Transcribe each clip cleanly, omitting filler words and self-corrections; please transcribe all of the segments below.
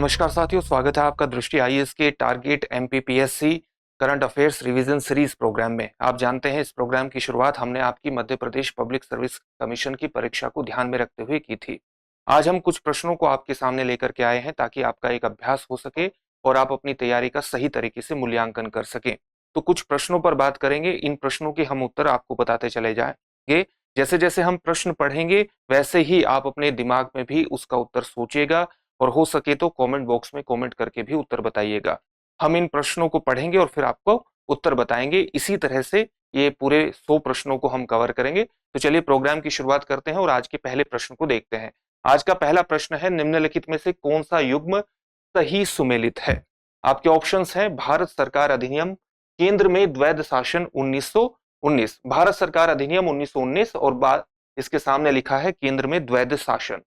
नमस्कार साथियों, स्वागत है आपका दृष्टि आईएएस के target MPPSC current affairs revision series program में। आप जानते हैं इस प्रोग्राम की शुरुआत हमने आपकी Madhya Pradesh public service commission की परीक्षा को ध्यान में रखते हुए की थी। आज हम कुछ प्रश्नों को आपके सामने लेकर के आए हैं ताकि आपका एक अभ्यास हो सके और आप अपनी तैयारी का सही तरीके से मूल्यांकन कर सकें। तो कुछ प्रश्नों पर बात करेंगे, इन प्रश्नों के हम उत्तर आपको बताते चले जाएंगे। जैसे जैसे हम प्रश्न पढ़ेंगे वैसे ही आप अपने दिमाग में भी उसका उत्तर सोचिएगा और हो सके तो कमेंट बॉक्स में कमेंट करके भी उत्तर बताइएगा। हम इन प्रश्नों को पढ़ेंगे और फिर आपको उत्तर बताएंगे। इसी तरह से ये पूरे 100 प्रश्नों को हम कवर करेंगे। तो चलिए प्रोग्राम की शुरुआत करते हैं और आज के पहले प्रश्न को देखते हैं। आज का पहला प्रश्न है, निम्नलिखित में से कौन सा युग्म सही सुमेलित है? आपके ऑप्शंस हैं भारत सरकार अधिनियम, केंद्र में द्वैध शासन 1919, भारत सरकार अधिनियम 1919 और इसके सामने लिखा है केंद्र में द्वैध शासन।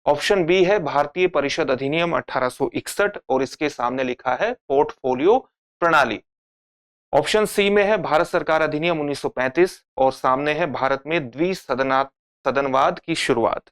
ऑप्शन बी है भारतीय परिषद अधिनियम 1861 और इसके सामने लिखा है पोर्टफोलियो प्रणाली। ऑप्शन सी में है भारत सरकार अधिनियम 1935 और सामने है भारत में द्विसदनवाद की शुरुआत।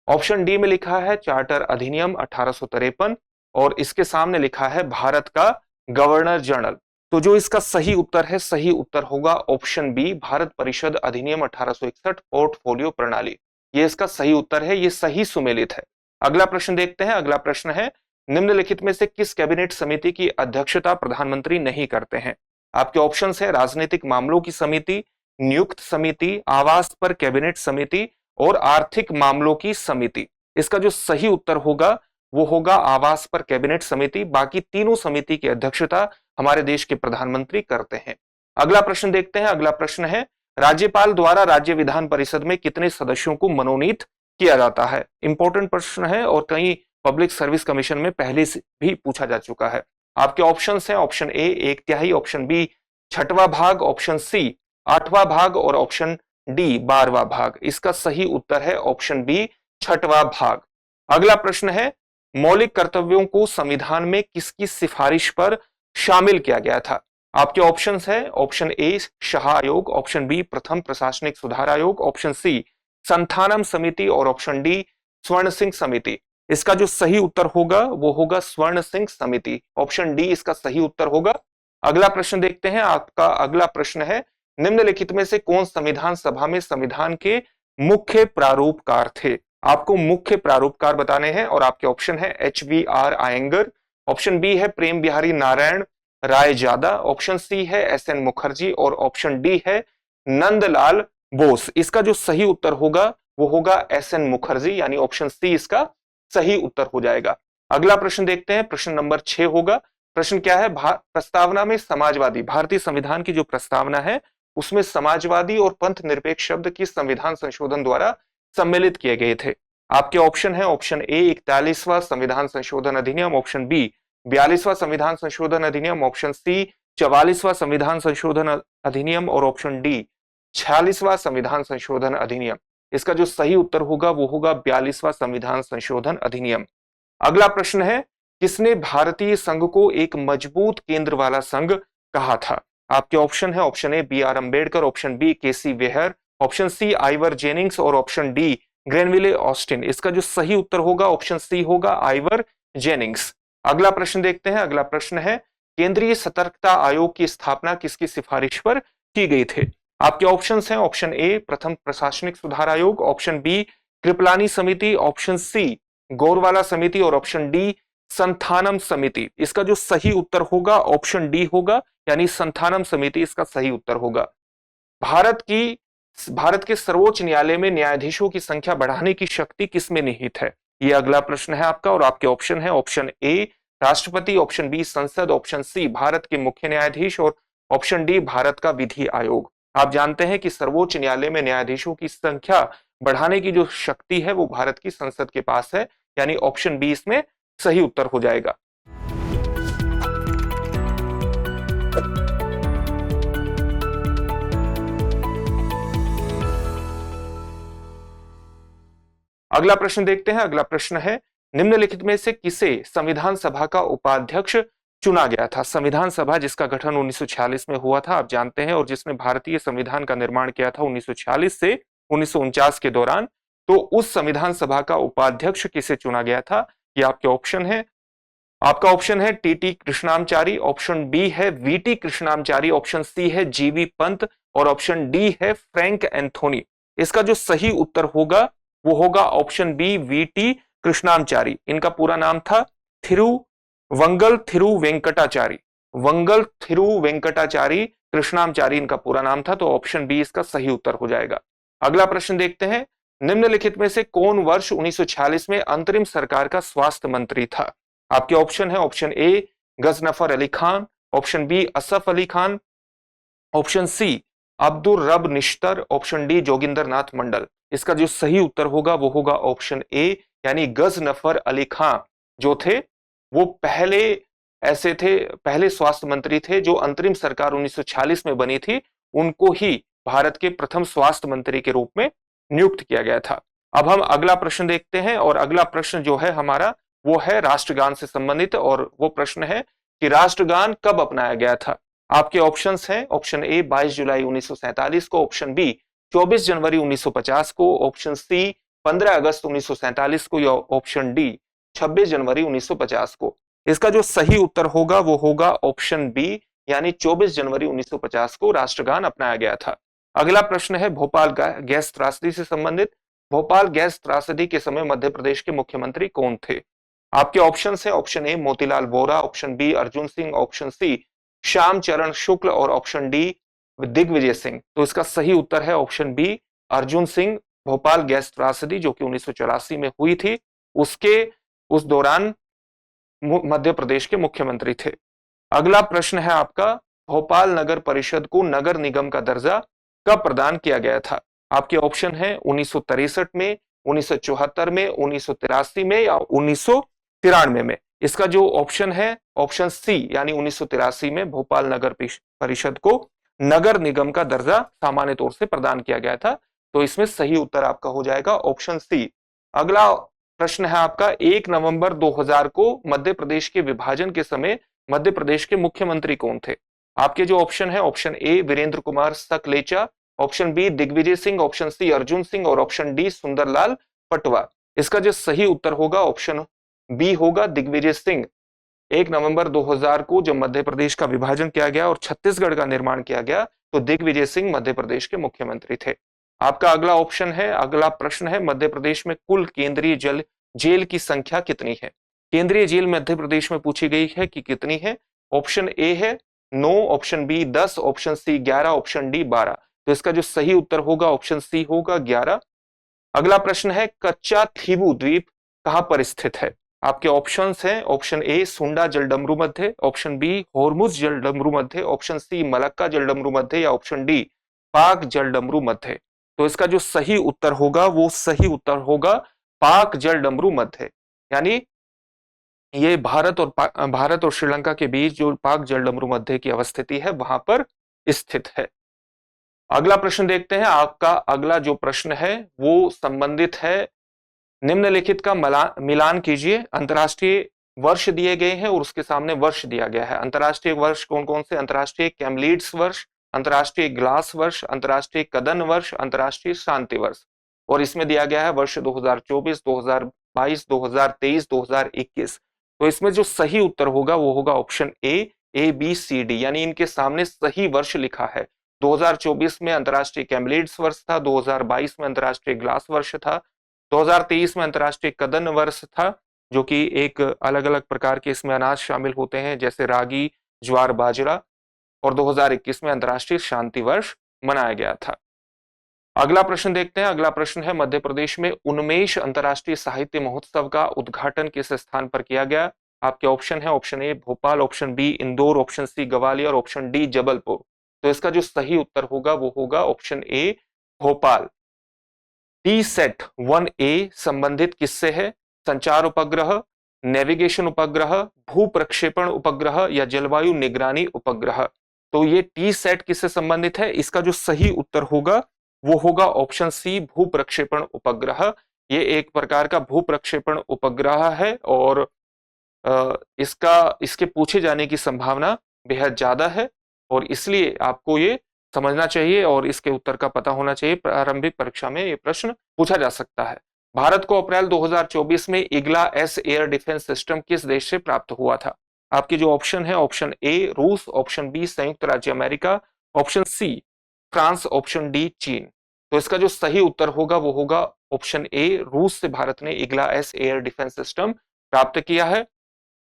ऑप्शन डी में लिखा है चार्टर अधिनियम 1853 और इसके सामने लिखा है भारत का गवर्नर जनरल। तो जो इसका सही उत्तर है, सही उत्तर होगा ऑप्शन बी, भारत परिषद अधिनियम 1861 पोर्टफोलियो प्रणाली। ये इसका सही उत्तर है, ये सही सुमेलित है। अगला प्रश्न देखते हैं। अगला प्रश्न है, निम्नलिखित में से किस कैबिनेट समिति की अध्यक्षता प्रधानमंत्री नहीं करते हैं? आपके ऑप्शंस है राजनीतिक मामलों की समिति, नियुक्त समिति, आवास पर कैबिनेट समिति और आर्थिक मामलों की समिति। इसका जो सही उत्तर होगा वो होगा आवास पर कैबिनेट समिति। बाकी तीनों समिति की अध्यक्षता हमारे देश के प्रधानमंत्री करते हैं। अगला प्रश्न देखते हैं। अगला प्रश्न है, राज्यपाल द्वारा राज्य विधान परिषद में कितने सदस्यों को मनोनीत किया जाता है? इंपॉर्टेंट प्रश्न है और कई पब्लिक सर्विस कमीशन में पहले से भी पूछा जा चुका है। आपके ऑप्शंस हैं ऑप्शन ए 1/3, ऑप्शन बी 6वां भाग, ऑप्शन सी 8वां भाग और ऑप्शन डी 12वां भाग। इसका सही उत्तर है ऑप्शन बी 6वां भाग। अगला प्रश्न है, मौलिक कर्तव्यों को संविधान में किसकी सिफारिश पर शामिल किया गया था? आपके ऑप्शंस है ऑप्शन ए शाह आयोग, ऑप्शन बी प्रथम प्रशासनिक सुधार आयोग, ऑप्शन सी संथानम समिति और ऑप्शन डी स्वर्ण सिंह समिति। इसका जो सही उत्तर होगा वो होगा स्वर्ण सिंह समिति। ऑप्शन डी इसका सही उत्तर होगा। अगला प्रश्न देखते हैं। आपका अगला प्रश्न है, निम्नलिखित में से कौन संविधान सभा में संविधान के मुख्य प्रारूपकार थे? आपको मुख्य प्रारूपकार बताने हैं और आपके ऑप्शन है HVR आयंगर, ऑप्शन बी है प्रेम बिहारी नारायण राय जादा, ऑप्शन सी है SN मुखर्जी और ऑप्शन डी है नंदलाल बोस। इसका जो सही उत्तर होगा वो होगा SN मुखर्जी, यानी ऑप्शन सी इसका सही उत्तर हो जाएगा। अगला प्रश्न देखते हैं। प्रश्न नंबर 6 होगा। प्रश्न क्या है, प्रस्तावना में समाजवादी, भारतीय संविधान की जो प्रस्तावना है उसमें समाजवादी और पंथ निरपेक्ष शब्द किस संविधान संशोधन द्वारा सम्मिलित किए गए थे? आपके ऑप्शन है ऑप्शन ए 41वां संविधान संशोधन अधिनियम, ऑप्शन बी 42वां संविधान संशोधन अधिनियम, ऑप्शन सी 44वां संविधान संशोधन अधिनियम और ऑप्शन डी 46वां संविधान संशोधन अधिनियम। इसका जो सही उत्तर होगा वो होगा 42वां संविधान संशोधन अधिनियम। अगला प्रश्न है, किसने भारतीय संघ को एक मजबूत केंद्र वाला संघ कहा था? आपके ऑप्शन है option A BR Ambedkar, option B KC Wheare, option C Ivor Jennings और ऑप्शन डी ग्रेनविले ऑस्टिन। इसका जो सही उत्तर होगा ऑप्शन सी होगा आइवर जेनिंग्स। अगला प्रश्न देखते हैं। अगला प्रश्न है, केंद्रीय सतर्कता आयोग की स्थापना किसकी सिफारिश पर की गई थी? आपके ऑप्शंस हैं ऑप्शन ए प्रथम प्रशासनिक सुधार आयोग, ऑप्शन बी कृपलानी समिति, ऑप्शन सी गौरवाला समिति और ऑप्शन डी संथानम समिति। इसका जो सही उत्तर होगा ऑप्शन डी होगा, यानी संथानम समिति इसका सही उत्तर होगा। भारत के सर्वोच्च न्यायालय में न्यायाधीशों की संख्या बढ़ाने की शक्ति किसमें निहित है? यह अगला प्रश्न है आपका और आपके ऑप्शन है ऑप्शन ए राष्ट्रपति, ऑप्शन बी संसद, ऑप्शन सी भारत के मुख्य न्यायाधीश और ऑप्शन डी भारत का विधि आयोग। आप जानते हैं कि सर्वोच्च न्यायालय में न्यायाधीशों की संख्या बढ़ाने की जो शक्ति है वो भारत की संसद के पास है, यानी ऑप्शन बी इसमें सही उत्तर हो जाएगा। अगला प्रश्न देखते हैं। अगला प्रश्न है, निम्नलिखित में से किसे संविधान सभा का उपाध्यक्ष चुना गया था? संविधान सभा जिसका गठन 1946 में हुआ था, आप जानते हैं, और जिसने भारतीय संविधान का निर्माण किया था 1946 से 1949 के दौरान। तो उस संविधान सभा का उपाध्यक्ष किसे चुना गया था? ये आपके ऑप्शन है आपका ऑप्शन है टीटी कृष्णामचारी, ऑप्शन बी है वीटी कृष्णामचारी, ऑप्शन सी है जीवी पंत और ऑप्शन डी है फ्रैंक एंथोनी। इसका जो सही उत्तर होगा वो होगा ऑप्शन बी वीटी कृष्णामचारी। इनका पूरा नाम था वंगल थिरु वेंकटाचारी, वंगल थिरु वेंकटाचारी कृष्णामचारी इनका पूरा नाम था। तो ऑप्शन बी इसका सही उत्तर हो जाएगा। अगला प्रश्न देखते हैं, निम्नलिखित में से कौन वर्ष 1946 में अंतरिम सरकार का स्वास्थ्य मंत्री था? आपके ऑप्शन है option A Ghazanfar Ali Khan, option B Asaf Ali Khan, option C Abdul Rab Nishtar, option D Jogendra Nath Mandal. इसका जो सही उत्तर होगा वो होगा ऑप्शन ए यानी गजनफर अली खान जो थे वो पहले स्वास्थ्य मंत्री थे जो अंतरिम सरकार 1946 में बनी थी, उनको ही भारत के प्रथम स्वास्थ्य मंत्री के रूप में नियुक्त किया गया था। अब हम अगला प्रश्न देखते हैं और अगला प्रश्न जो है हमारा वो है राष्ट्रगान से संबंधित और वो प्रश्न है कि राष्ट्रगान कब अपनाया गया था? आपके ऑप्शंस हैं ऑप्शन ए 22 जुलाई 1947 को, ऑप्शन बी 24 जनवरी 1950 को, ऑप्शन सी 15 अगस्त 1947 को या ऑप्शन डी 26 जनवरी 1950 को। इसका जो सही उत्तर होगा वो होगा ऑप्शन बी यानी 24 जनवरी 1950 को राष्ट्रगान अपनाया गया था। अगला प्रश्न है भोपाल गैस त्रासदी से संबंधित। भोपाल गैस त्रासदी के समय मध्य प्रदेश के मुख्यमंत्री कौन थे? आपके ऑप्शन है option A Motilal Vora, option B Arjun Singh, option C Shyam Charan Shukla और ऑप्शन डी दिग्विजय सिंह। तो इसका सही उत्तर है option B Arjun Singh. Bhopal gas त्रासदी जो कि 1984 में हुई थी उस दौरान मध्य प्रदेश के मुख्यमंत्री थे। अगला प्रश्न है आपका भोपाल नगर परिषद को नगर निगम का दर्जा कब प्रदान किया गया था? आपके ऑप्शन है 1963 में, 1974 में, 1983 में या 1993 में। इसका जो ऑप्शन है ऑप्शन सी यानी 1983 में भोपाल नगर परिषद को नगर निगम का दर्जा सामान्य तौर से प्रदान किया गया था। तो इसमें सही उत्तर आपका हो जाएगा ऑप्शन सी। अगला प्रश्न है आपका 1 नवंबर 2000 को मध्य प्रदेश के विभाजन के समय मध्य प्रदेश के मुख्यमंत्री कौन थे? आपके जो ऑप्शन है option A Virendra Kumar Sakhlecha, option B Digvijaya Singh, option C Arjun Singh और ऑप्शन डी सुंदरलाल पटवा। इसका जो सही उत्तर होगा ऑप्शन बी होगा दिग्विजय सिंह। 1 नवंबर 2000 को जब मध्य प्रदेश का विभाजन किया गया और छत्तीसगढ़ का निर्माण किया गया तो दिग्विजय सिंह मध्य प्रदेश के मुख्यमंत्री थे। आपका अगला प्रश्न है मध्य प्रदेश में कुल केंद्रीय जेल की संख्या कितनी है? केंद्रीय जेल मध्य प्रदेश में पूछी गई है कि कितनी है। ऑप्शन ए है 9, option B 10, option C 11, option D 12। तो इसका जो सही उत्तर होगा ऑप्शन सी होगा 11। अगला प्रश्न है कच्चा थीवू द्वीप कहां पर स्थित है? आपके ऑप्शंस हैं ऑप्शन ए सुंडा जलडमरू मध्य, ऑप्शन बी होर्मुज जलडमरू मध्य, ऑप्शन सी मलक्का जलडमरू मध्य या ऑप्शन डी पाक जलडमरू मध्य। तो इसका जो सही उत्तर होगा पाक जलडमरू मध्य, यानी ये भारत और श्रीलंका के बीच जो पाक जलडमरू मध्य की अवस्थिति है वहां पर स्थित है। अगला प्रश्न देखते हैं। आपका अगला जो प्रश्न है वो संबंधित है निम्नलिखित का मिलान कीजिए। अंतरराष्ट्रीय वर्ष दिए गए हैं और उसके सामने वर्ष दिया गया है। अंतरराष्ट्रीय वर्ष कौन कौन से? अंतरराष्ट्रीय कैमलीड्स वर्ष, अंतरराष्ट्रीय ग्लास वर्ष, अंतरराष्ट्रीय कदन वर्ष, अंतरराष्ट्रीय शांति वर्ष। और इसमें दिया गया है वर्ष 2024, 2022, 2023, 2021। तो इसमें जो सही उत्तर होगा वो होगा option A B C D, यानी इनके सामने सही वर्ष लिखा है। 2024 में अंतरराष्ट्रीय कैमलीड्स वर्ष था, 2022 में अंतरराष्ट्रीय ग्लास वर्ष था, 2023 में अंतरराष्ट्रीय कदन वर्ष था जो कि एक अलग अलग प्रकार के इसमें अनाज शामिल होते हैं जैसे रागी, ज्वार, बाजरा, और 2021 में अंतरराष्ट्रीय शांति वर्ष मनाया गया था। अगला प्रश्न देखते हैं। अगला प्रश्न है मध्य प्रदेश में उन्मेष अंतरराष्ट्रीय साहित्य महोत्सव का उद्घाटन किस स्थान पर किया गया? आपके ऑप्शन है option A Bhopal, option B Indore, option C Gwalior, option D Jabalpur. तो इसका जो सही उत्तर होगा वो होगा ऑप्शन ए भोपाल। टीसैट 1A संबंधित किससे है? संचार उपग्रह, नेविगेशन उपग्रह, भू प्रक्षेपण उपग्रह या जलवायु निगरानी उपग्रह। तो ये टीसैट किससे संबंधित है? इसका जो सही उत्तर होगा वो होगा ऑप्शन सी भू प्रक्षेपण उपग्रह। ये एक प्रकार का भू प्रक्षेपण उपग्रह है और इसके पूछे जाने की संभावना बेहद ज्यादा है और इसलिए आपको ये समझना चाहिए और इसके उत्तर का पता होना चाहिए। प्रारंभिक परीक्षा में ये प्रश्न पूछा जा सकता है। भारत को अप्रैल 2024 में Igla S air defence system किस देश से प्राप्त हुआ था? आपके जो ऑप्शन है, ऑप्शन ए रूस, ऑप्शन बी संयुक्त राज्य America, option C France, option D चीन। तो इसका जो सही उत्तर होगा वो होगा ऑप्शन ए, रूस से भारत ने Igla S air defence system प्राप्त किया है।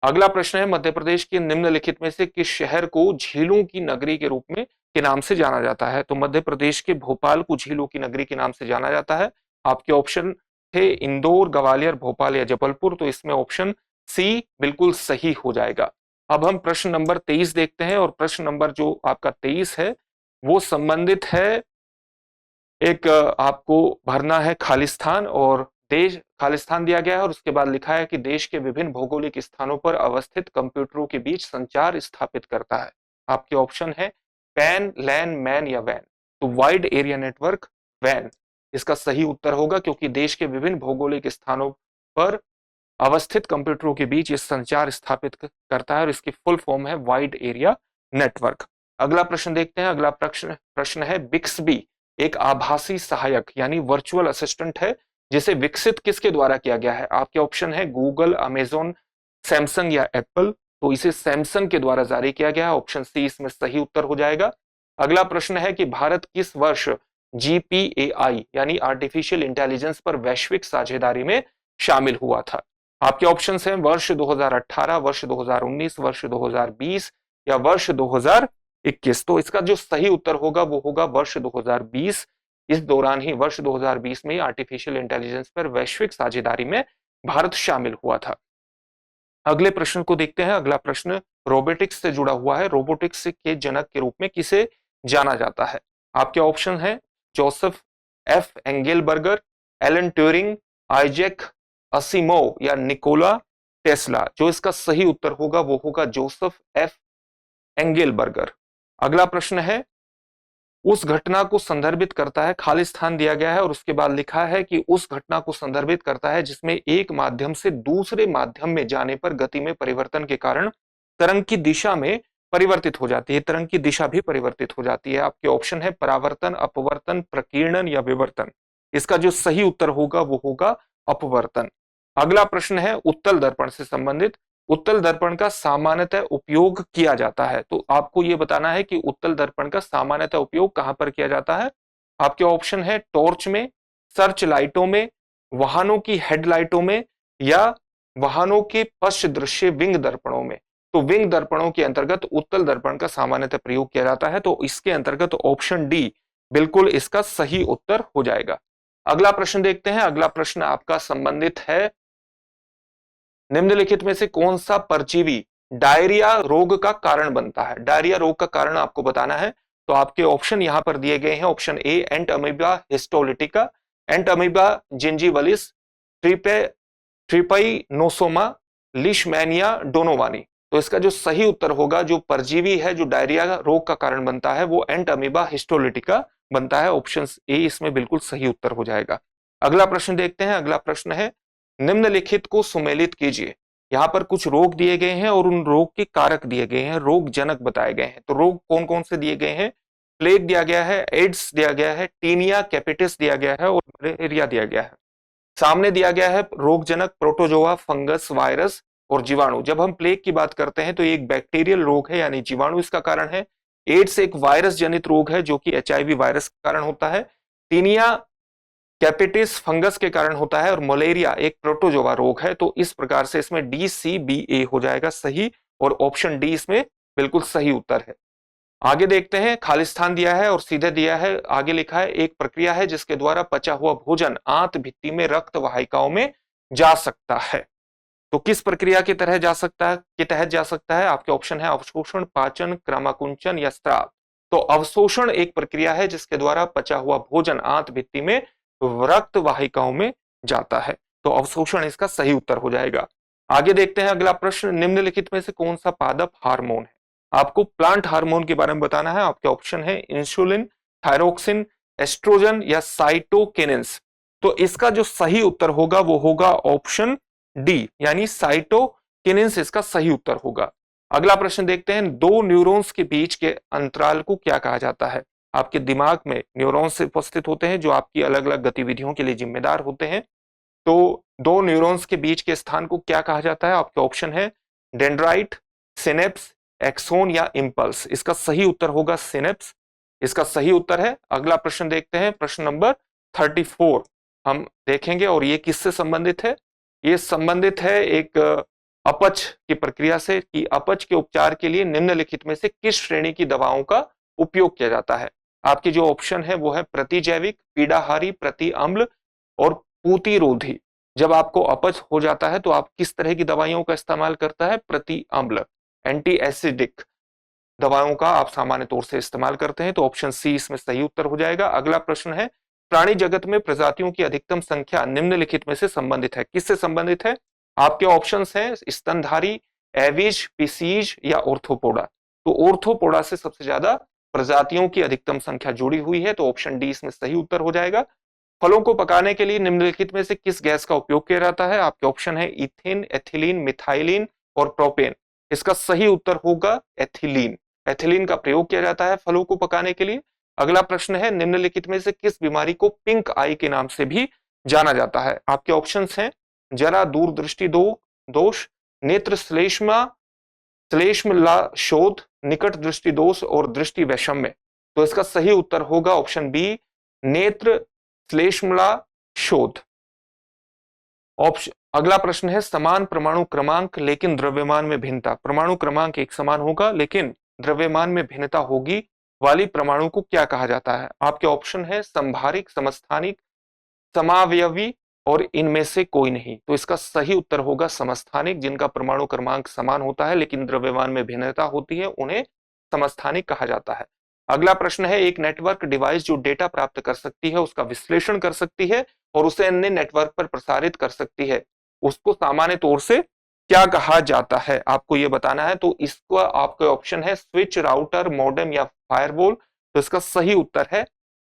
अगला प्रश्न है, मध्य प्रदेश के निम्नलिखित में से किस शहर को झीलों की नगरी के रूप में के नाम से जाना जाता है? तो मध्य प्रदेश के भोपाल को झीलों की नगरी के नाम से जाना जाता है। आपके ऑप्शन थे इंदौर, ग्वालियर, भोपाल या जबलपुर, तो इसमें ऑप्शन सी बिल्कुल सही हो जाएगा। अब हम प्रश्न नंबर 23 देखते हैं, और प्रश्न नंबर जो आपका 23 है वो संबंधित है, एक आपको भरना है खालिस्तान, और देश खालिस्तान दिया गया है और उसके बाद लिखा है कि देश के विभिन्न भौगोलिक स्थानों पर अवस्थित कंप्यूटरों के बीच संचार स्थापित करता है। आपके ऑप्शन है पैन, लैन, मैन या वैन। तो वाइड एरिया नेटवर्क वैन इसका सही उत्तर होगा, क्योंकि देश के विभिन्न भौगोलिक स्थानों पर अवस्थित कंप्यूटरों के बीच ये संचार स्थापित करता है, और इसकी फुल फॉर्म है वाइड एरिया नेटवर्क। अगला प्रश्न देखते हैं। अगला प्रश्न है, बिक्सबी एक आभासी सहायक यानी वर्चुअल असिस्टेंट है, जिसे विकसित किसके द्वारा किया गया है? आपके ऑप्शन है गूगल, अमेजोन, सैमसंग या एप्पल। तो इसे सैमसंग के द्वारा जारी किया गया है, ऑप्शन सी इसमें सही उत्तर हो जाएगा। अगला प्रश्न है कि भारत किस वर्ष जीपीएआई यानी आर्टिफिशियल इंटेलिजेंस पर वैश्विक साझेदारी में शामिल हुआ था? आपके ऑप्शन हैं वर्ष 2018, वर्ष 2019, वर्ष 2020 या वर्ष 2021। तो इसका जो सही उत्तर होगा वो होगा वर्ष 2020। इस दौरान ही वर्ष 2020 में आर्टिफिशियल इंटेलिजेंस पर वैश्विक साझेदारी में भारत शामिल हुआ था। अगले प्रश्न को देखते हैं। अगला प्रश्न रोबोटिक्स से जुड़ा हुआ है। रोबोटिक्स के जनक के रूप में किसे जाना जाता है? आपके ऑप्शन है Joseph F Engelberger, Alan Turing, Isaac Asimov या निकोला टेस्ला। जो इसका सही उत्तर होगा वो होगा जोसेफ एफ एंगेलबर्गर। अगला प्रश्न है, उस घटना को संदर्भित करता है, खालिस्तान दिया गया है और उसके बाद लिखा है कि उस घटना को संदर्भित करता है जिसमें एक माध्यम से दूसरे माध्यम में जाने पर गति में परिवर्तन के कारण तरंग की दिशा में परिवर्तित हो जाती है, तरंग की दिशा भी परिवर्तित हो जाती है। आपके ऑप्शन है परावर्तन, अपवर्तन, प्रकीर्णन या विवर्तन। इसका जो सही उत्तर होगा वो होगा अपवर्तन। अगला प्रश्न है उत्तल दर्पण से संबंधित। उत्तल दर्पण का सामान्यतः उपयोग किया जाता है, तो आपको यह बताना है कि उत्तल दर्पण का सामान्यतः उपयोग कहां पर किया जाता है। आपके ऑप्शन है टॉर्च में, सर्च लाइटों में, वाहनों की हेडलाइटों में या वाहनों के पश्च दृश्य विंग दर्पणों में। तो विंग दर्पणों के अंतर्गत उत्तल दर्पण का सामान्यतः प्रयोग किया जाता है, तो इसके अंतर्गत ऑप्शन डी बिल्कुल इसका सही उत्तर हो जाएगा। अगला प्रश्न देखते हैं। अगला प्रश्न आपका संबंधित है, निम्नलिखित में से कौन सा परजीवी डायरिया रोग का कारण बनता है? डायरिया रोग का कारण आपको बताना है। तो आपके ऑप्शन यहां पर दिए गए हैं। Option A Entamoeba histolytica, Entamoeba gingivalis, Trypanosoma, Leishmania donovani. तो इसका जो सही उत्तर होगा, जो परजीवी है जो डायरिया रोग का कारण बनता है, वो एंट अमीबा हिस्टोलिटिका बनता है। ऑप्शन ए इसमें बिल्कुल सही उत्तर हो जाएगा। अगला प्रश्न देखते हैं। अगला प्रश्न है, निम्नलिखित को सुमेलित कीजिए। यहां पर कुछ रोग दिए गए हैं और उन रोग के कारक दिए गए हैं, रोग जनक बताए गए हैं। तो रोग कौन कौन से दिए गए हैं? प्लेग दिया गया है, एड्स दिया गया है, टीनिया कैपिटिस दिया गया है और मलेरिया दिया गया है। सामने दिया गया है रोग जनक प्रोटोजोआ, फंगस, वायरस और जीवाणु। जब हम प्लेग की बात करते हैं तो एक बैक्टीरियल रोग है यानी जीवाणु इसका कारण है। एड्स एक वायरस जनित रोग है जो कि एचआईवी वायरस के कारण होता है। टीनिया कैपिटिस फंगस के कारण होता है और मलेरिया एक प्रोटोजोआ रोग है। तो इस प्रकार से इसमें डी सी बी ए हो जाएगा सही, और ऑप्शन डी इसमें बिल्कुल सही उत्तर है। आगे देखते हैं। खालिस्तान दिया है और सीधे दिया है, आगे लिखा है एक प्रक्रिया है जिसके द्वारा पचा हुआ भोजन आंत भित्ति में रक्त वाहिकाओं में जा सकता है। तो किस प्रक्रिया की तरह जा सकता है, के तहत जा सकता है? आपके ऑप्शन है अवशोषण, पाचन, क्रमाकुंचन या स्त्राव। तो अवशोषण एक प्रक्रिया है जिसके द्वारा पचा हुआ भोजन आंत भित्ति में रक्त वाहिकाओं में जाता है। तो अवशोषण इसका सही उत्तर हो जाएगा। आगे देखते हैं। अगला प्रश्न, निम्नलिखित में से कौन सा पादप हार्मोन है? आपको प्लांट हार्मोन के बारे में बताना है। आपके ऑप्शन है इंसुलिन, थायरोक्सिन, एस्ट्रोजन या साइटोकिनिन्स। तो इसका जो सही उत्तर होगा वो होगा ऑप्शन डी यानी साइटोकिनिन्स इसका सही उत्तर होगा। अगला प्रश्न देखते हैं। दो न्यूरॉन्स के बीच के अंतराल को क्या कहा जाता है? आपके दिमाग में न्यूरॉन्स उपस्थित होते हैं जो आपकी अलग अलग गतिविधियों के लिए जिम्मेदार होते हैं। तो दो न्यूरॉन्स के बीच के स्थान को क्या कहा जाता है? आपके ऑप्शन है डेंड्राइट, सिनेप्स, एक्सोन या इंपल्स। इसका सही उत्तर होगा सिनेप्स। इसका सही उत्तर है। अगला प्रश्न देखते हैं, प्रश्न नंबर 34 हम देखेंगे, और ये किससे संबंधित है? ये संबंधित है एक अपच की प्रक्रिया से कि अपच के उपचार के लिए निम्नलिखित में से किस श्रेणी की दवाओं का उपयोग किया जाता है? आपके जो ऑप्शन है वो है प्रतिजैविक, पीड़ाहारी, प्रति अम्ल और पूतिरोधी। जब आपको अपच हो जाता है तो आप किस तरह की दवाइयों का इस्तेमाल करता है? प्रति अम्ल, एंटी एसिडिक दवाओं का आप सामान्य तौर से इस्तेमाल करते हैं। तो ऑप्शन सी इसमें सही उत्तर हो जाएगा। अगला प्रश्न है, प्राणी जगत में प्रजातियों की अधिकतम संख्या निम्नलिखित में से संबंधित है? किससे संबंधित है? आपके ऑप्शंस हैं स्तनधारी, एविज, पिसीज या ऑर्थोपोडा। तो ऑर्थोपोडा से सबसे ज्यादा प्रजातियों की अधिकतम संख्या जुड़ी हुई है, तो ऑप्शन डी इसमें सही उत्तर हो जाएगा। फलों को पकाने के लिए निम्नलिखित में से किस गैस का उपयोग किया जाता है? आपके ऑप्शन है इथेन, एथिलीन, मिथाइलिन और प्रोपेन। इसका सही उत्तर होगा एथिलीन। एथिलीन का प्रयोग किया जाता है फलों को पकाने के लिए। अगला प्रश्न है, निम्नलिखित में से किस बीमारी को पिंक आई के नाम से भी जाना जाता है? आपके ऑप्शंस हैं जरा दूरदृष्टि दोष, नेत्र श्लेष्मा शोध, निकट दृष्टि दोष और दृष्टि वैषम्य। तो इसका सही उत्तर होगा ऑप्शन बी, नेत्र श्लेष्मला शोध। ऑप्शन अगला प्रश्न है, समान परमाणु क्रमांक लेकिन द्रव्यमान में भिन्नता। परमाणु क्रमांक एक समान होगा लेकिन द्रव्यमान में भिन्नता होगी वाली परमाणु को क्या कहा जाता है? आपके ऑप्शन है संभारिक, समस्थानिक, समावयवी और इनमें से कोई नहीं। तो इसका सही उत्तर होगा समस्थानिक। जिनका परमाणु क्रमांक समान होता है लेकिन द्रव्यमान में भिन्नता होती है उन्हें समस्थानिक कहा जाता है। अगला प्रश्न है, एक नेटवर्क डिवाइस जो डेटा प्राप्त कर सकती है, उसका विश्लेषण कर सकती है और उसे अन्य नेटवर्क पर प्रसारित कर सकती है, उसको सामान्य तौर से क्या कहा जाता है? आपको यह बताना है। तो इसका आपका ऑप्शन है स्विच, राउटर, मॉडेम या फायरवॉल। तो इसका सही उत्तर है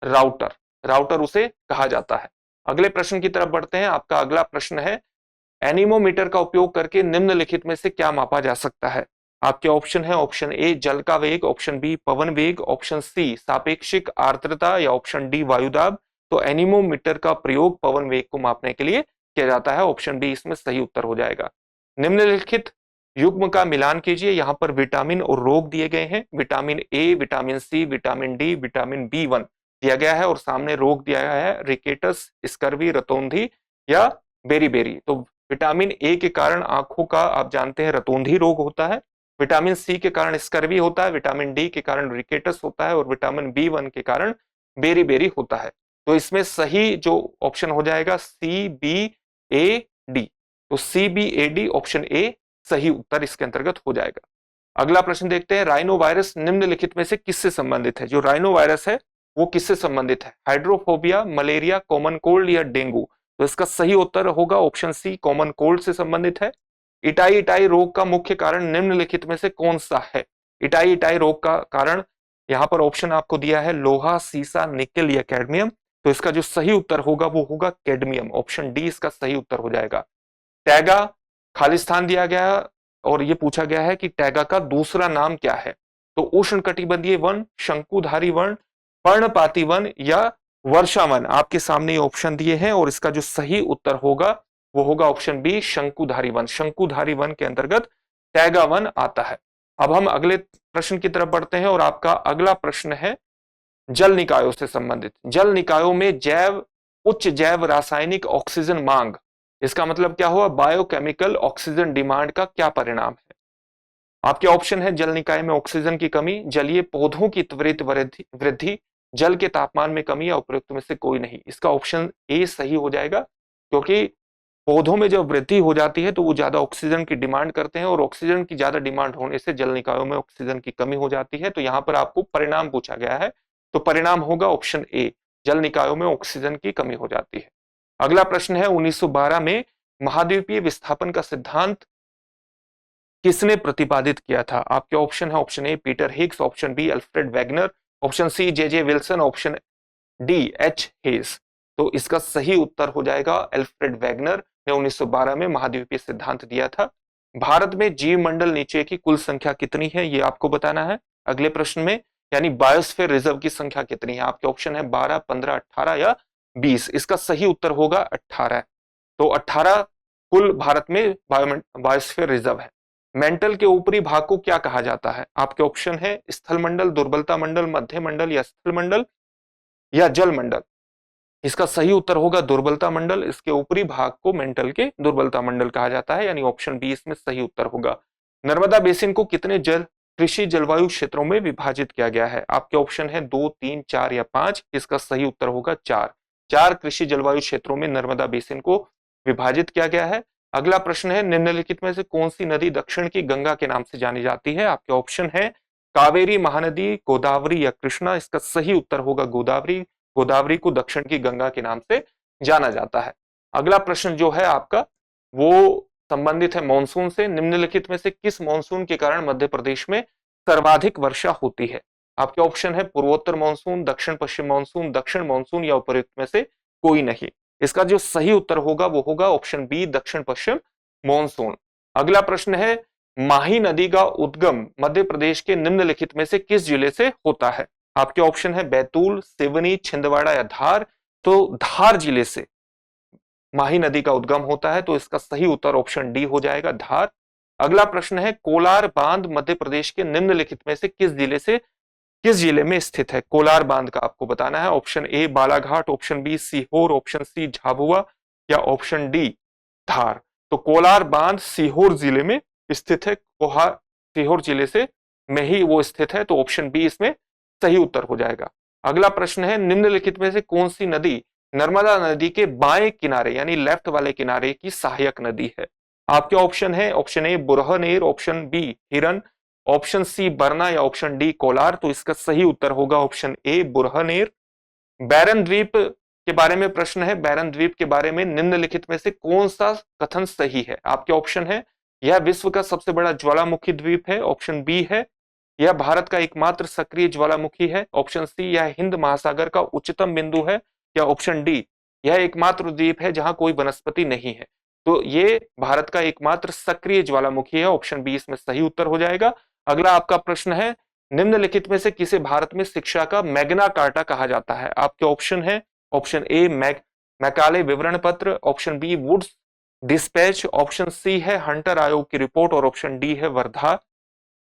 राउटर। राउटर उसे कहा जाता है। अगले प्रश्न की तरफ बढ़ते हैं। आपका अगला प्रश्न है, एनीमोमीटर का उपयोग करके निम्नलिखित में से क्या मापा जा सकता है? आपके ऑप्शन है ऑप्शन ए जल का वेग, ऑप्शन बी पवन वेग, ऑप्शन सी सापेक्षिक आर्द्रता या ऑप्शन डी वायुदाब। तो एनीमोमीटर का प्रयोग पवन वेग को मापने के लिए किया जाता है। ऑप्शन बी इसमें सही उत्तर हो जाएगा। निम्नलिखित युग्म का मिलान कीजिए। यहां पर विटामिन और रोग दिए गए हैं। Vitamin A, vitamin C, vitamin D, vitamin B one दिया गया है और सामने रोग दिया गया है रिकेटस, स्कर्वी, रतौंधी या बेरीबेरी। तो विटामिन ए के कारण आंखों का आप जानते हैं रतौंधी रोग होता है, विटामिन सी के कारण स्कर्वी होता है, विटामिन डी के कारण रिकेटस होता है और विटामिन बी1 के कारण बेरीबेरी होता है। तो इसमें सही जो ऑप्शन हो जाएगा सी बी ए डी। तो C B A D option A सही उत्तर इसके अंतर्गत हो जाएगा। अगला प्रश्न देखते हैं, राइनो वायरस निम्नलिखित में से किससे संबंधित है? जो राइनो वायरस है वो किससे संबंधित है? हाइड्रोफोबिया, मलेरिया, कॉमन कोल्ड या डेंगू। तो इसका सही उत्तर होगा ऑप्शन सी, कॉमन कोल्ड से संबंधित है। इटाई इटाई रोग का मुख्य कारण निम्नलिखित में से कौन सा है? इटाई इटाई रोग का कारण यहां पर ऑप्शन आपको दिया है लोहा, सीसा, निकेल या कैडमियम। तो इसका जो सही उत्तर होगा वो होगा कैडमियम। ऑप्शन डी इसका सही उत्तर हो जाएगा। टैगा खालिस्तान दिया गया और ये पूछा गया है कि टैगा का दूसरा नाम क्या है? तो उष्णकटिबंधीय वन, शंकुधारी वन, पर्णपाती वन या वर्षा वन। आपके सामने ऑप्शन दिए हैं और इसका जो सही उत्तर होगा वो होगा ऑप्शन बी, शंकुधारी वन। शंकुधारी वन के अंतर्गत टैगा वन आता है। अब हम अगले प्रश्न की तरफ बढ़ते हैं और आपका अगला प्रश्न है जल निकायों से संबंधित। जल निकायों में उच्च जैव रासायनिक ऑक्सीजन मांग, इसका मतलब क्या हुआ? बायोकेमिकल ऑक्सीजन डिमांड का क्या परिणाम है? आपके ऑप्शन है जल निकाय में ऑक्सीजन की कमी, जलीय पौधों की त्वरित वृद्धि, जल के तापमान में कमी या उपयुक्त में से कोई नहीं। इसका ऑप्शन ए सही हो जाएगा, क्योंकि पौधों में जब वृद्धि हो जाती है तो वो ज्यादा ऑक्सीजन की डिमांड करते हैं और ऑक्सीजन की ज्यादा डिमांड होने से जल निकायों में ऑक्सीजन की कमी हो जाती है। तो यहाँ पर आपको परिणाम पूछा गया है, तो परिणाम होगा ऑप्शन ए, जल निकायों में ऑक्सीजन की कमी हो जाती है। अगला प्रश्न है 1912 में महाद्वीपीय विस्थापन का सिद्धांत किसने प्रतिपादित किया था? आपके ऑप्शन है option A Peter Higgs, option B Alfred Wagner, option C J Wilson, option D H Hess. तो इसका सही उत्तर हो जाएगा अल्फ्रेड वैगनर ने 1912 में महाद्वीपीय सिद्धांत दिया था। भारत में जीव मंडल नीचे की कुल संख्या कितनी है ये आपको बताना है अगले प्रश्न में, यानी बायोस्फीयर रिजर्व की संख्या कितनी है? आपके ऑप्शन है 12, 15, 18 या 20। इसका सही उत्तर होगा 18। तो 18 कुल भारत में बायोस्फीयर रिजर्व है। मेंटल के ऊपरी भाग को क्या कहा जाता है? आपके ऑप्शन है स्थल मंडल, दुर्बलता मंडल, मध्य मंडल या स्थल मंडल या जल मंडल। इसका सही उत्तर होगा दुर्बलता मंडल। इसके ऊपरी भाग को मेंटल के दुर्बलता मंडल कहा जाता है, यानी ऑप्शन बी इसमें सही उत्तर होगा। नर्मदा बेसिन को कितने कृषि जलवायु क्षेत्रों में विभाजित किया गया है? आपके ऑप्शन है 2, 3, 4 या 5। इसका सही उत्तर होगा 4। 4 कृषि जलवायु क्षेत्रों में नर्मदा बेसिन को विभाजित किया गया है। अगला प्रश्न है निम्नलिखित में से कौन सी नदी दक्षिण की गंगा के नाम से जानी जाती है? आपके ऑप्शन है कावेरी, महानदी, गोदावरी या कृष्णा। इसका सही उत्तर होगा गोदावरी। गोदावरी को दक्षिण की गंगा के नाम से जाना जाता है। अगला प्रश्न जो है आपका वो संबंधित है मानसून से। निम्नलिखित में से किस मानसून के कारण मध्य प्रदेश में सर्वाधिक वर्षा होती है? आपके ऑप्शन है पूर्वोत्तर मानसून, दक्षिण पश्चिम मानसून, दक्षिण मानसून या उपयुक्त में से कोई नहीं। इसका जो सही उत्तर होगा वो होगा ऑप्शन बी, दक्षिण पश्चिम मानसून। अगला प्रश्न है माही नदी का उद्गम मध्य प्रदेश के निम्नलिखित में से किस जिले से होता है? आपके ऑप्शन है बैतूल, सिवनी, छिंदवाड़ा या धार। तो धार जिले से माही नदी का उद्गम होता है, तो इसका सही उत्तर ऑप्शन डी हो जाएगा, धार। अगला प्रश्न है कोलार बांध मध्य प्रदेश के निम्नलिखित में से किस जिले में स्थित है? कोलार बांध का आपको बताना है। Option A Balaghat, option B Sehore, option C Jhabua या ऑप्शन डी धार। तो कोलार बांध सीहोर जिले में स्थित है। सीहोर जिले से में ही वो स्थित है, तो ऑप्शन बी इसमें सही उत्तर हो जाएगा। अगला प्रश्न है निम्नलिखित में से कौन सी नदी नर्मदा नदी के बाएं किनारे यानी लेफ्ट वाले किनारे की सहायक नदी है? आपके ऑप्शन है ऑप्शन ए बुरहनेर, ऑप्शन बी हिरन, ऑप्शन सी बरना या ऑप्शन डी कोलार। तो इसका सही उत्तर होगा ऑप्शन ए बुरहनेर। बैरन द्वीप के बारे में प्रश्न है। बैरन द्वीप के बारे में निम्नलिखित में से कौन सा कथन सही है? आपके ऑप्शन है यह विश्व का सबसे बड़ा ज्वालामुखी द्वीप है, ऑप्शन बी है यह भारत का एकमात्र सक्रिय ज्वालामुखी है, ऑप्शन सी यह हिंद महासागर का उच्चतम बिंदु है या ऑप्शन डी यह एकमात्र द्वीप है जहां कोई वनस्पति नहीं है। तो ये भारत का एकमात्र सक्रिय ज्वालामुखी है, ऑप्शन बी इसमें सही उत्तर हो जाएगा। अगला आपका प्रश्न है निम्नलिखित में से किसे भारत में शिक्षा का मैग्ना कार्टा कहा जाता है? आपके ऑप्शन है ऑप्शन ए मैकाले विवरण पत्र, option B Wood's Despatch, option C है हंटर आयोग की रिपोर्ट और ऑप्शन डी है वर्धा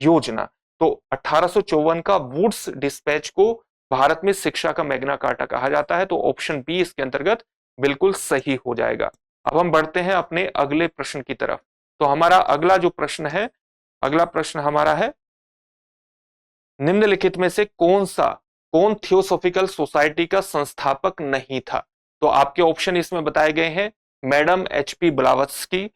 योजना। तो 1854 का वुड्स डिस्पैच को भारत में शिक्षा का मैग्ना कार्टा कहा जाता है, तो ऑप्शन बी इसके अंतर्गत बिल्कुल सही हो जाएगा। अब हम बढ़ते हैं अपने अगले प्रश्न की तरफ। तो हमारा अगला जो प्रश्न है, अगला प्रश्न हमारा है निम्नलिखित में से कौन थियोसॉफिकल सोसाइटी का संस्थापक नहीं था? तो आपके ऑप्शन इसमें बताए गए हैं madam HP Blavatsky,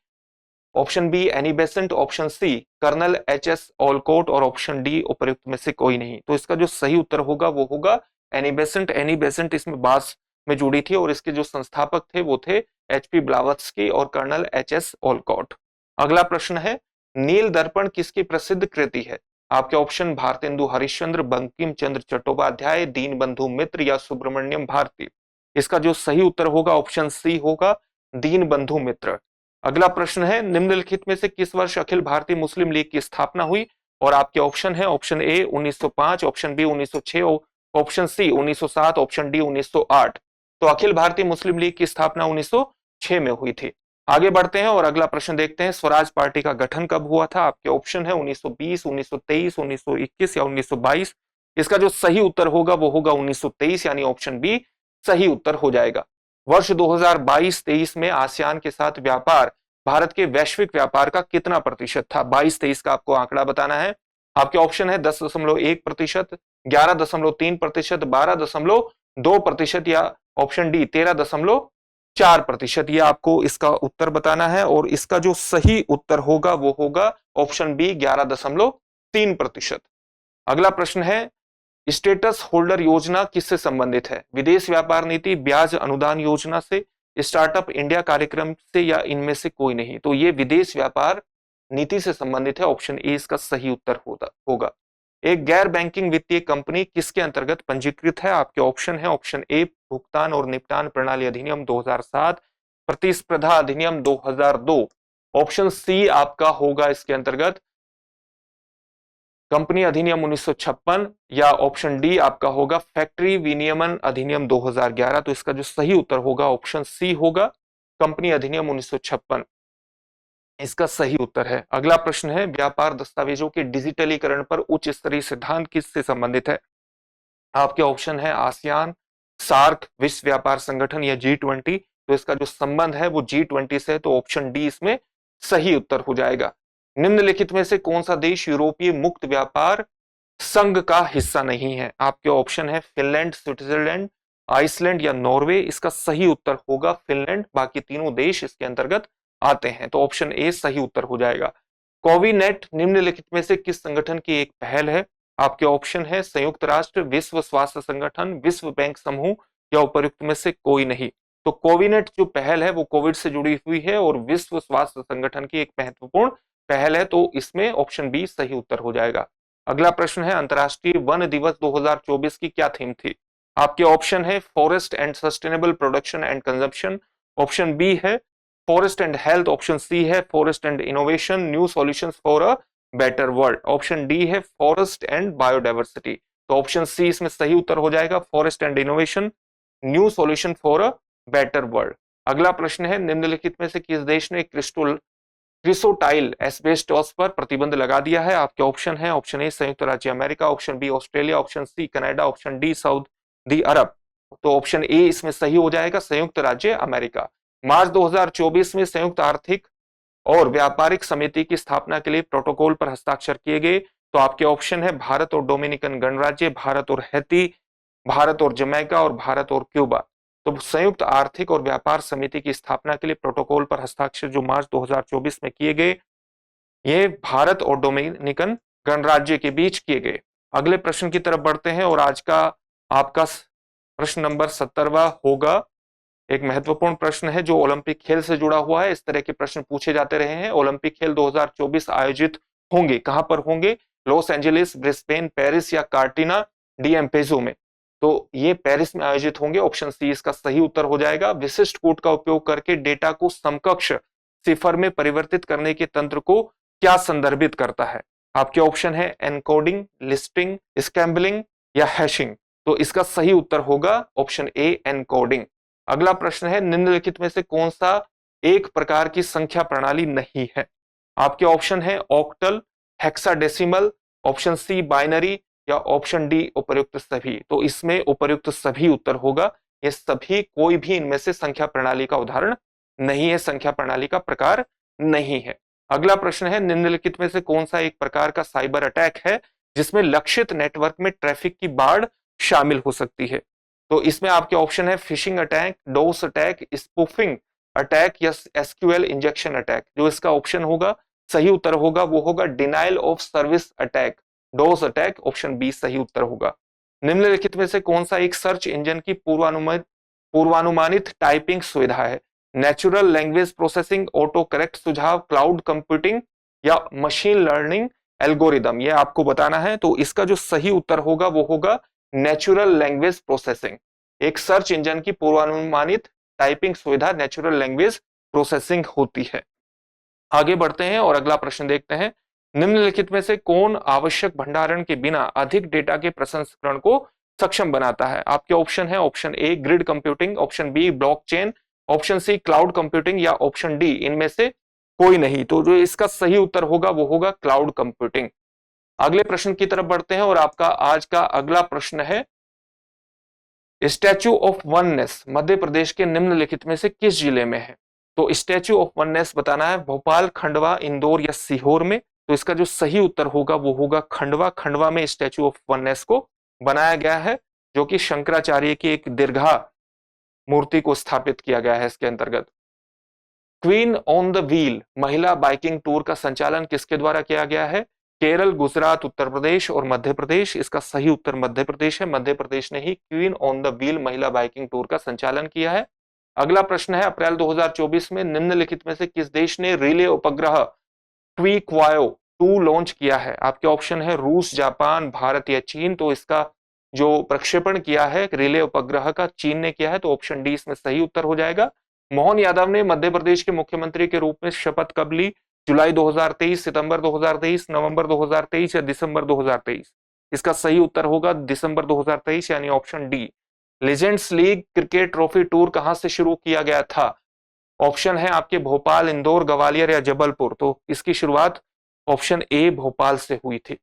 option B Annie Besant, option C colonel HS Olcott और ऑप्शन डी उपयुक्त में से कोई नहीं। तो इसका जो सही उत्तर होगा वो होगा एनी बेसेंट। एनी बेसेंट इसमें बास में जुड़ी थी और इसके जो संस्थापक थे वो थे एचपी ब्लावत्स्की और कर्नल एचएस ओलकोट। अगला प्रश्न है नील दर्पण किसकी प्रसिद्ध कृति है? आपके ऑप्शन भारतेंदु हरिश्चंद्र, बंकिम चंद्र चट्टोपाध्याय, दीनबंधु मित्र या सुब्रमण्यम भारती। इसका जो सही उत्तर होगा ऑप्शन सी होगा दीनबंधु मित्र। अगला प्रश्न है निम्नलिखित में से किस वर्ष अखिल भारतीय मुस्लिम लीग की स्थापना हुई? और आपके ऑप्शन है option A 1905, option B 1906, option C 1907, option D 1908। तो अखिल भारतीय मुस्लिम लीग की स्थापना 1906 में हुई थी। आगे बढ़ते हैं और अगला प्रश्न देखते हैं स्वराज पार्टी का गठन कब हुआ था? आपके ऑप्शन है 1920, 1923, 1921 या 1922। इसका जो सही उत्तर होगा वो होगा 1923, यानी ऑप्शन बी सही उत्तर हो जाएगा। वर्ष 2022-23 में आसियान के साथ व्यापार भारत के वैश्विक व्यापार का कितना प्रतिशत था? 22-23 का आपको आंकड़ा बताना है। आपके ऑप्शन है 10.1%, 11.3%, 12.2% या ऑप्शन डी 13.4%। ये आपको इसका उत्तर बताना है और इसका जो सही उत्तर होगा वो होगा ऑप्शन बी 11.3%। अगला प्रश्न है स्टेटस होल्डर योजना किससे संबंधित है? विदेश व्यापार नीति, ब्याज अनुदान योजना से, स्टार्टअप इंडिया कार्यक्रम से या इनमें से कोई नहीं। तो ये विदेश व्यापार नीति से संबंधित है, ऑप्शन ए इसका सही उत्तर होगा। एक गैर बैंकिंग वित्तीय कंपनी किसके अंतर्गत पंजीकृत है? आपके ऑप्शन है ऑप्शन ए भुगतान और निपटान प्रणाली अधिनियम 2007, प्रतिस्पर्धा अधिनियम 2002, ऑप्शन सी आपका होगा इसके अंतर्गत कंपनी अधिनियम 1956 या ऑप्शन डी आपका होगा फैक्ट्री विनियमन अधिनियम 2011। तो इसका जो सही उत्तर होगा ऑप्शन सी होगा कंपनी अधिनियम 1956 इसका सही उत्तर है। अगला प्रश्न है, व्यापार दस्तावेजों के डिजिटलीकरण पर उच्च स्तरीय सिद्धांत किससे संबंधित है? आपके ऑप्शन है आसियान, सार्क, विश्व व्यापार संगठन या G20। तो इसका जो संबंध है वो G20 से है, तो ऑप्शन डी इसमें सही उत्तर हो जाएगा। निम्नलिखित में से कौन सा देश यूरोपीय मुक्त व्यापार संघ का हिस्सा नहीं है? आपके ऑप्शन है फिनलैंड, स्विट्जरलैंड, आइसलैंड या नॉर्वे। इसका सही उत्तर होगा फिनलैंड, बाकी तीनों देश इसके अंतर्गत आते हैं, तो ऑप्शन ए सही उत्तर हो जाएगा। कोविनेट निम्नलिखित में से किस संगठन की एक पहल है? आपके ऑप्शन है संयुक्त राष्ट्र, विश्व स्वास्थ्य संगठन, विश्व बैंक समूह या उपर्युक्त में से कोई नहीं। तो कोविनेट जो पहल है वो कोविड से जुड़ी हुई है और विश्व स्वास्थ्य संगठन की एक महत्वपूर्ण पहल है, तो इसमें ऑप्शन बी सही उत्तर हो जाएगा। अगला प्रश्न है, अंतर्राष्ट्रीय वन दिवस 2024 की क्या थीम थी? आपके ऑप्शन है forest and sustainable production and consumption, option B है forest and health, option C है forest and innovation, new solutions for a better world, option D है फॉरेस्ट एंड बायोडाइवर्सिटी। तो ऑप्शन सी इसमें सही उत्तर हो जाएगा, forest and innovation, new solution for a better world. अगला प्रश्न है, निम्नलिखित में से किस देश ने क्रिसोटाइल एस्बेस्टोस पर प्रतिबंध लगा दिया है? आपके ऑप्शन है, ऑप्शन ए संयुक्त राज्य America, option B Australia, option C Canada, option D सऊदी अरब। तो ऑप्शन ए इसमें सही हो जाएगा, संयुक्त राज्य अमेरिका। मार्च 2024 में संयुक्त आर्थिक और व्यापारिक समिति की स्थापना के लिए प्रोटोकॉल पर हस्ताक्षर किए गए। तो आपके ऑप्शन है भारत और डोमिनिकन गणराज्य, भारत और हैती, भारत और जमैका और भारत और क्यूबा। तो संयुक्त आर्थिक और व्यापार समिति की स्थापना के लिए प्रोटोकॉल पर हस्ताक्षर जो मार्च 2024 में किए गए, ये भारत और डोमिनिकन गणराज्य के बीच किए गए। अगले प्रश्न की तरफ बढ़ते हैं और आज का आपका प्रश्न नंबर 17वां होगा। एक महत्वपूर्ण प्रश्न है जो ओलंपिक खेल से जुड़ा हुआ है। इस तरह के प्रश्न पूछे जाते रहे हैं। ओलंपिक खेल 2024 आयोजित होंगे, कहां पर होंगे? लॉस एंजलिस, ब्रिस्बेन, पेरिस या कार्टिना डी एम्पेजो में। तो ये पेरिस में आयोजित होंगे, ऑप्शन सी इसका सही उत्तर हो जाएगा। विशिष्ट कोड का उपयोग करके डेटा को समकक्ष सिफर में परिवर्तित करने के तंत्र को क्या संदर्भित करता है? आपके ऑप्शन है एनकोडिंग, लिस्टिंग, स्क्रैम्बलिंग या हैशिंग। तो इसका सही उत्तर होगा ऑप्शन ए एनकोडिंग। अगला प्रश्न है, निम्नलिखित में से कौन सा एक प्रकार की संख्या प्रणाली नहीं है? आपके ऑप्शन है octal, hexadecimal, option C binary या ऑप्शन डी उपर्युक्त सभी। तो इसमें उपर्युक्त सभी उत्तर होगा। ये सभी कोई भी इनमें से संख्या प्रणाली का उदाहरण नहीं है, संख्या प्रणाली का प्रकार नहीं है। अगला प्रश्न है, निम्नलिखित में से कौन सा एक प्रकार का साइबर अटैक है जिसमें लक्षित नेटवर्क में ट्रैफिक की बाढ़ शामिल हो सकती है? तो इसमें आपके ऑप्शन है phishing attack, DoS attack, spoofing attack या एसक्यूएल इंजेक्शन अटैक। जो इसका ऑप्शन होगा सही उत्तर होगा वो होगा denial of service attack, DoS attack, option B सही उत्तर होगा। निम्नलिखित में से कौन सा एक सर्च इंजन की पूर्वानुमानित टाइपिंग सुविधा है? Natural language processing, auto correct सुझाव, क्लाउड कंप्यूटिंग या मशीन लर्निंग एल्गोरिदम। ये आपको बताना है। तो इसका जो सही उत्तर होगा वो होगा नेचुरल लैंग्वेज प्रोसेसिंग। एक सर्च इंजन की पूर्वानुमानित टाइपिंग सुविधा नेचुरल लैंग्वेज प्रोसेसिंग होती है। आगे बढ़ते हैं और अगला प्रश्न देखते हैं, निम्नलिखित में से कौन आवश्यक भंडारण के बिना अधिक डेटा के प्रसंस्करण को सक्षम बनाता है? आपके ऑप्शन है, option A grid computing, option B blockchain, option C cloud computing या ऑप्शन डी इनमें से कोई नहीं। तो जो इसका सही उत्तर होगा वो होगा क्लाउड कंप्यूटिंग। अगले प्रश्न की तरफ बढ़ते हैं और आपका आज का अगला प्रश्न है, statue of oneness Madhya Pradesh के निम्नलिखित में से किस जिले में है? तो स्टैच्यू ऑफ वननेस बताना है भोपाल, खंडवा, इंदौर या सीहोर में। तो इसका जो सही उत्तर होगा वो होगा खंडवा। खंडवा में स्टैच्यू ऑफ वननेस को बनाया गया है, जो कि शंकराचार्य की एक दीर्घा मूर्ति को स्थापित किया गया है इसके अंतर्गत। क्वीन ऑन द व्हील महिला बाइकिंग टूर का संचालन किसके द्वारा किया गया है? केरल, गुजरात, उत्तर प्रदेश और मध्य प्रदेश। इसका सही उत्तर मध्य प्रदेश है। मध्य प्रदेश ने ही क्वीन ऑन द व्हील महिला बाइकिंग टूर का संचालन किया है। अगला प्रश्न है, अप्रैल 2024 में निम्नलिखित में से किस देश ने रिले उपग्रह क्वीक्वायो 2 लॉन्च किया है? आपके ऑप्शन है रूस, जापान, भारत या चीन। तो इसका जो प्रक्षेपण किया है रिले उपग्रह का चीन ने किया है, तो ऑप्शन डी इसमें सही उत्तर हो जाएगा। मोहन यादव ने मध्य प्रदेश के मुख्यमंत्री के रूप में शपथ कब ली? जुलाई 2023, सितंबर 2023, नवंबर 2023 या दिसंबर 2023? इसका सही उत्तर होगा दिसंबर 2023 यानी option D. Legends league cricket trophy tour कहां से शुरू किया गया था? ऑप्शन है आपके भोपाल, इंदौर, ग्वालियर या जबलपुर। तो इसकी शुरुआत ऑप्शन ए भोपाल से हुई थी।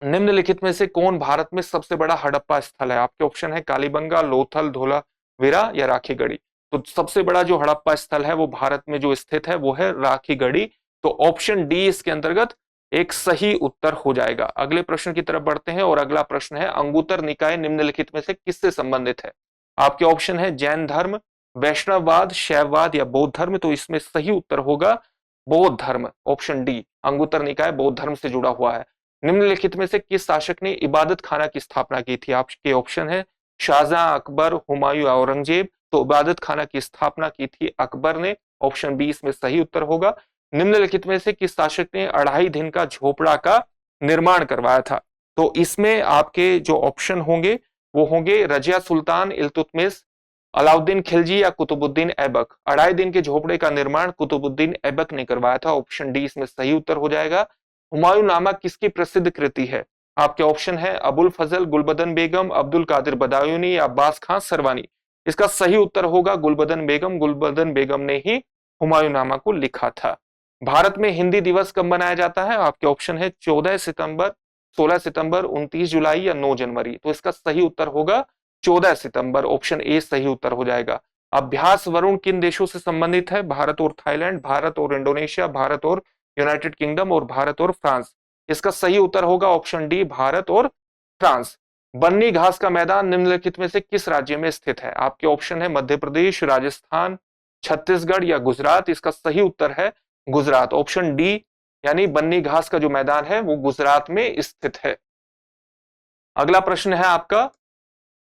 निम्नलिखित में से कौन भारत में सबसे बड़ा हड़प्पा स्थल है? आपके ऑप्शन है कालीबंगा, लोथल, धोलावीरा या राखीगढ़ी। तो सबसे बड़ा जो हड़प्पा स्थल है वो भारत में जो स्थित है वो है राखीगढ़ी। तो ऑप्शन डी इसके अंतर्गत एक सही उत्तर हो जाएगा। अगले प्रश्न की तरफ बढ़ते हैं और अगला प्रश्न है अंगुतर निकाय निम्नलिखित में से किससे संबंधित है? आपके ऑप्शन है जैन धर्म, वैष्णववाद, शैववाद या बौद्ध धर्म। तो इसमें सही उत्तर होगा बौद्ध धर्म, ऑप्शन डी। अंगुतर निकाय बौद्ध धर्म से जुड़ा हुआ है। निम्नलिखित में से किस शासक ने इबादत खाना की स्थापना की थी? आपके ऑप्शन है शाहजहां, अकबर, हुमायूं, औरंगजेब। तो इबादत खाना की स्थापना की थी अकबर ने, ऑप्शन बी इसमें सही उत्तर होगा। निम्नलिखित में से किस शासक ने 2.5 दिन का झोपड़ा का निर्माण करवाया था? तो इसमें आपके जो ऑप्शन होंगे वो होंगे रजिया सुल्तान, इल्तुतमिश, अलाउद्दीन खिलजी या कुतुबुद्दीन ऐबक। 2.5 दिन के झोपड़े का निर्माण कुतुबुद्दीन ऐबक ने करवाया था, ऑप्शन डी इसमें सही उत्तर हो जाएगा। हुमायूं नामा किसकी प्रसिद्ध कृति है? आपके ऑप्शन है अबुल फजल, गुलबदन बेगम, अब्दुल कादिर बदायूनी या अब्बास खां सरवानी। इसका सही उत्तर होगा गुलबदन बेगम। गुलबदन बेगम ने ही हुमायूं नामा को लिखा था। भारत में हिंदी दिवस कब मनाया जाता है? आपके ऑप्शन है 14 सितंबर, 16 सितंबर, 29 जुलाई या 9 जनवरी। तो इसका सही उत्तर होगा 14 सितंबर, ऑप्शन ए सही उत्तर हो जाएगा। अभ्यास वरुण किन देशों से संबंधित है? भारत और थाईलैंड, भारत और इंडोनेशिया, भारत और यूनाइटेड किंगडम और भारत और फ्रांस। इसका सही उत्तर होगा ऑप्शन डी भारत और फ्रांस। बन्नी घास का मैदान निम्नलिखित में से किस राज्य में स्थित है? आपके ऑप्शन है मध्य प्रदेश, राजस्थान, छत्तीसगढ़ या गुजरात। इसका सही उत्तर है गुजरात, ऑप्शन डी, यानी बन्नी घास का जो मैदान है वो गुजरात में स्थित है। अगला प्रश्न है आपका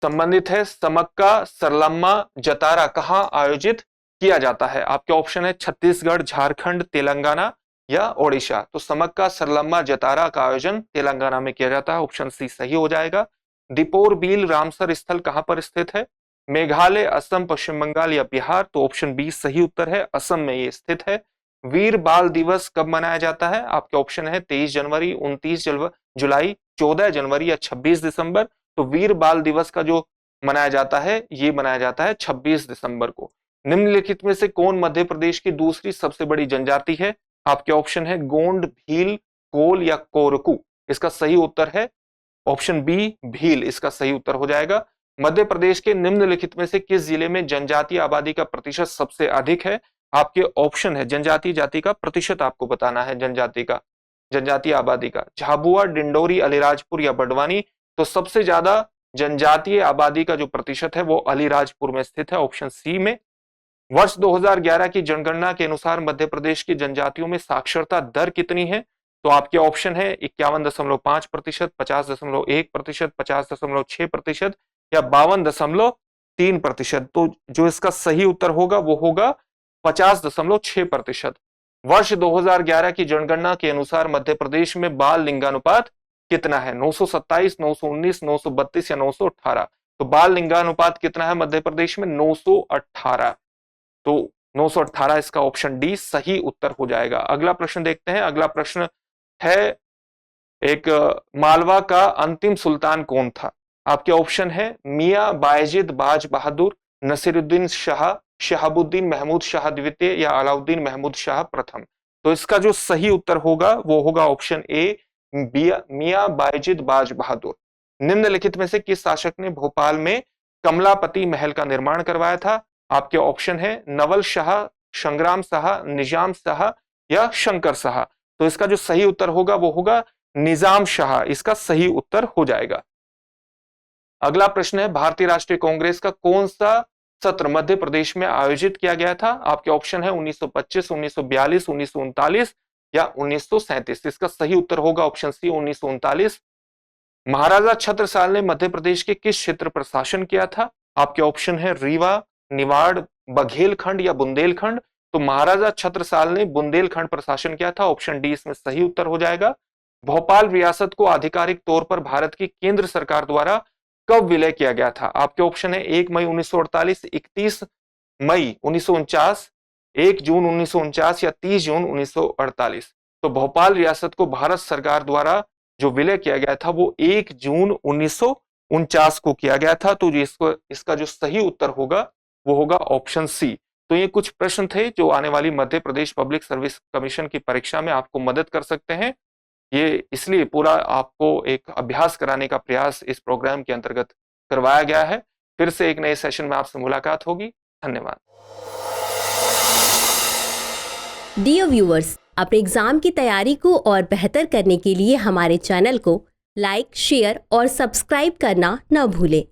संबंधित है समक्का सरलम्मा जतारा कहां आयोजित किया जाता है? आपके ऑप्शन है छत्तीसगढ़, झारखंड, तेलंगाना या ओडिशा। तो समक्का सरलम्मा जतारा का आयोजन तेलंगाना में किया जाता है, ऑप्शन सी सही हो जाएगा। दीपोर बील रामसर स्थल कहां पर स्थित है? मेघालय, असम, पश्चिम बंगाल या बिहार। तो ऑप्शन बी सही उत्तर है, असम में ये स्थित है। वीर बाल दिवस कब मनाया जाता है? आपके ऑप्शन है 23 जनवरी, 29 जुलाई, 14 जनवरी या 26 दिसंबर। तो वीर बाल दिवस का जो मनाया जाता है ये मनाया जाता है 26 दिसंबर को। निम्नलिखित में से कौन मध्य प्रदेश की दूसरी सबसे बड़ी जनजाति है? आपके ऑप्शन है गोंड, भील, कोल या कोरकू। इसका सही उत्तर है ऑप्शन बी भील, इसका सही उत्तर हो जाएगा। मध्य प्रदेश के निम्नलिखित में से किस जिले में जनजातीय आबादी का प्रतिशत सबसे अधिक है? आपके ऑप्शन है जनजातीय जाति का प्रतिशत आपको बताना है, जनजातीय आबादी का। झाबुआ, डिंडोरी, अलीराजपुर या बड़वानी। तो सबसे ज्यादा जनजातीय आबादी का जो प्रतिशत है वो अलीराजपुर में स्थित है, ऑप्शन सी में। वर्ष 2011 की जनगणना के अनुसार मध्य प्रदेश की जनजातियों में साक्षरता दर कितनी है? तो आपके ऑप्शन है 51.5%, 50.1%, 50.6% या 52.3%। तो जो इसका सही उत्तर होगा वो होगा 50.6%। वर्ष 2011 की जनगणना के अनुसार मध्य प्रदेश में बाल लिंगानुपात कितना है? 927, 919, 932 या 918। तो बाल लिंगानुपात कितना है मध्य प्रदेश में? 918। तो 918 इसका ऑप्शन डी सही उत्तर हो जाएगा। अगला प्रश्न देखते हैं। अगला प्रश्न है एक मालवा का अंतिम सुल्तान कौन था? आपके ऑप्शन है मियां बायजिद बाज बहादुर, नसीरुद्दीन शाह, शहाबुद्दीन महमूद शाह द्वितीय या अलाउद्दीन महमूद शाह प्रथम। तो इसका जो सही उत्तर होगा वो होगा ऑप्शन ए मियां बायजिद बाज बहादुर। निम्नलिखित में से किस शासक ने भोपाल में कमलापति महल का निर्माण करवाया था? आपके ऑप्शन है नवल शाह, संग्राम शाह, निजाम शाह या शंकर शाह। तो इसका जो सही उत्तर होगा वो होगा निजाम शाह, इसका सही उत्तर हो जाएगा। अगला प्रश्न है भारतीय राष्ट्रीय कांग्रेस का कौन सा सत्र मध्य प्रदेश में आयोजित किया गया था? आपके ऑप्शन है 1925, 1942, 1939 या 1937। इसका सही उत्तर होगा ऑप्शन सी 1939। महाराजा छत्रसाल ने मध्य प्रदेश के किस क्षेत्र पर शासन किया था? आपके ऑप्शन है रीवा, निवाड़, बघेलखंड या बुंदेलखंड। तो महाराजा छत्रसाल ने बुंदेलखंड पर शासन किया था, ऑप्शन डी इसमें सही उत्तर हो जाएगा। भोपाल रियासत को आधिकारिक तौर पर भारत की केंद्र सरकार द्वारा कब विलय किया गया था? आपके ऑप्शन है 1 मई 1948, 31 मई 1949, 1 जून 1949 या 30 जून 1948। तो भोपाल रियासत को भारत सरकार द्वारा जो विलय किया गया था वो 1 जून 1949 को किया गया था। तो इसका जो सही उत्तर होगा वो होगा ऑप्शन सी तो ये कुछ प्रश्न थे जो आने वाली Madhya Pradesh public service commission की परीक्षा में आपको मदद कर सकते हैं। ये इसलिए पूरा आपको एक अभ्यास कराने का प्रयास इस प्रोग्राम के अंतर्गत करवाया गया है। फिर से एक नए सेशन में आपसे मुलाकात होगी। धन्यवाद। डियर व्यूअर्स, अपने एग्जाम की तैयारी को और बेहतर करने के लिए हमारे चैनल को लाइक, शेयर और सब्सक्राइब करना न भूलें।